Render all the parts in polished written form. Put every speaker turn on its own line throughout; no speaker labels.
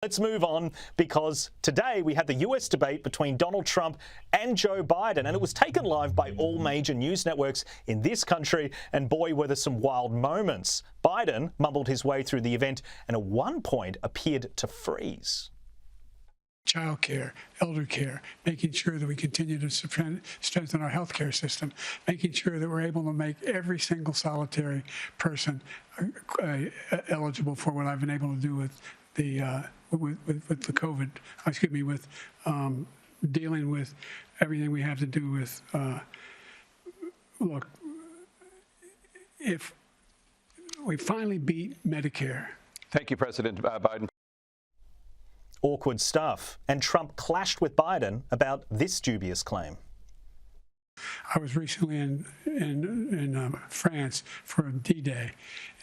Let's move on, because today we had the US debate between Donald Trump and Joe Biden, and it was taken live by all major news networks in this country, and boy, were there some wild moments. Biden mumbled his way through the event and at one point appeared to freeze.
Childcare, elder care, making sure that we continue to strengthen our healthcare system, making sure that we're able to make every single solitary person eligible for what I've been able to do with the COVID, with dealing with everything we have to do with, look, if we finally beat Medicare.
Thank you, President Biden.
Awkward stuff. And Trump clashed with Biden about this dubious claim.
I was recently in France for D-Day,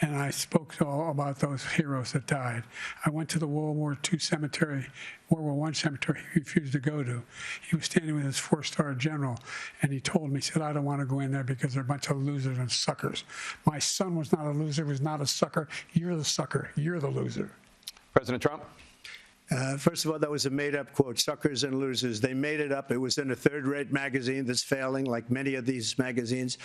and I spoke all about those heroes that died. I went to the World War I cemetery he refused to go to. He was standing with his 4-star general, and he told me, he said, I don't want to go in there because they're a bunch of losers and suckers. My son was not a loser, was not a sucker. You're the sucker. You're the loser.
President Trump?
First of all, that was a made-up quote, suckers and losers. They made it up. It was in a third-rate magazine that's failing, like many of these magazines.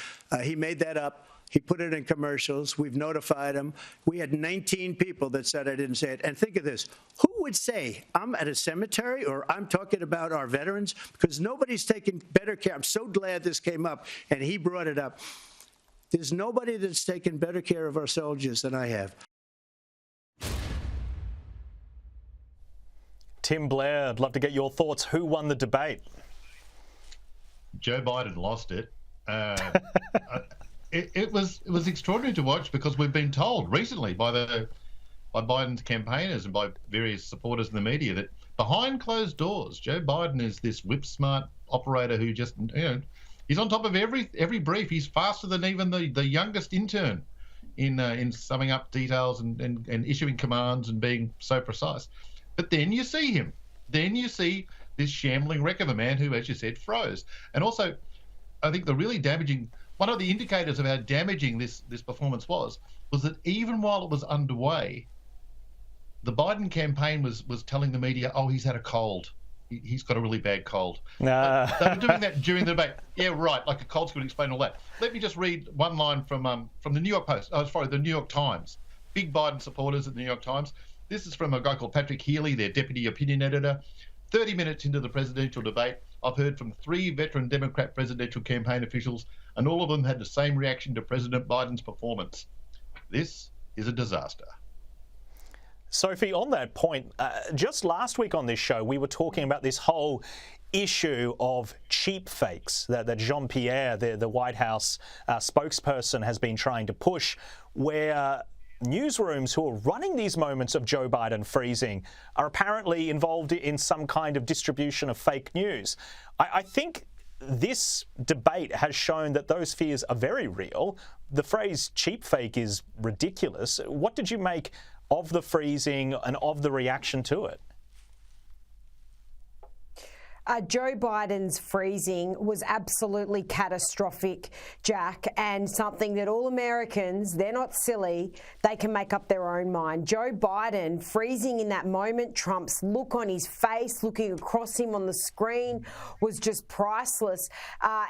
He made that up. He put it in commercials. We've notified him. We had 19 people that said I didn't say it. And think of this. Who would say I'm at a cemetery or I'm talking about our veterans? Because nobody's taking better care. I'm so glad this came up, and he brought it up. There's nobody that's taken better care of our soldiers than I have.
Tim Blair, I'd love to get your thoughts. Who won the debate?
Joe Biden lost it. It was extraordinary to watch, because we've been told recently by Biden's campaigners and by various supporters in the media that behind closed doors, Joe Biden is this whip-smart operator who just, he's on top of every brief. He's faster than even the youngest intern in summing up details and issuing commands and being so precise. But then you see him. Then you see this shambling wreck of a man who, as you said, froze. And also, I think the really damaging, one of the indicators of how damaging this performance was that even while it was underway, the Biden campaign was telling the media, oh, he's had a cold. He's got a really bad cold. They were doing that during the debate. Yeah, right, like a cold's going to explain all that. Let me just read one line from the New York Post. Oh, sorry, the New York Times. Big Biden supporters at the New York Times. This is from a guy called Patrick Healy, their deputy opinion editor. 30 minutes into the presidential debate, I've heard from 3 veteran Democrat presidential campaign officials, and all of them had the same reaction to President Biden's performance. This is a disaster.
Sophie, on that point, just last week on this show, we were talking about this whole issue of cheap fakes that Jean-Pierre, the White House spokesperson, has been trying to push, where newsrooms who are running these moments of Joe Biden freezing are apparently involved in some kind of distribution of fake news. I think this debate has shown that those fears are very real. The phrase cheap fake is ridiculous. What did you make of the freezing and of the reaction to it?
Joe Biden's freezing was absolutely catastrophic, Jack, and something that all Americans, they're not silly, they can make up their own mind. Joe Biden freezing in that moment, Trump's look on his face, looking across him on the screen, was just priceless.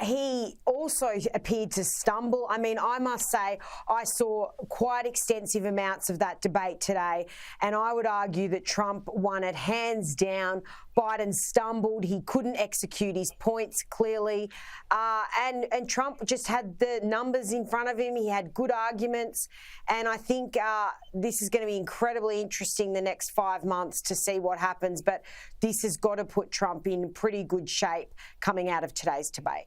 He also appeared to stumble. I mean, I must say, I saw quite extensive amounts of that debate today, and I would argue that Trump won it hands down. Biden stumbled. He couldn't execute his points clearly. And Trump just had the numbers in front of him. He had good arguments. And I think this is going to be incredibly interesting the next 5 months to see what happens. But this has got to put Trump in pretty good shape coming out of today's debate.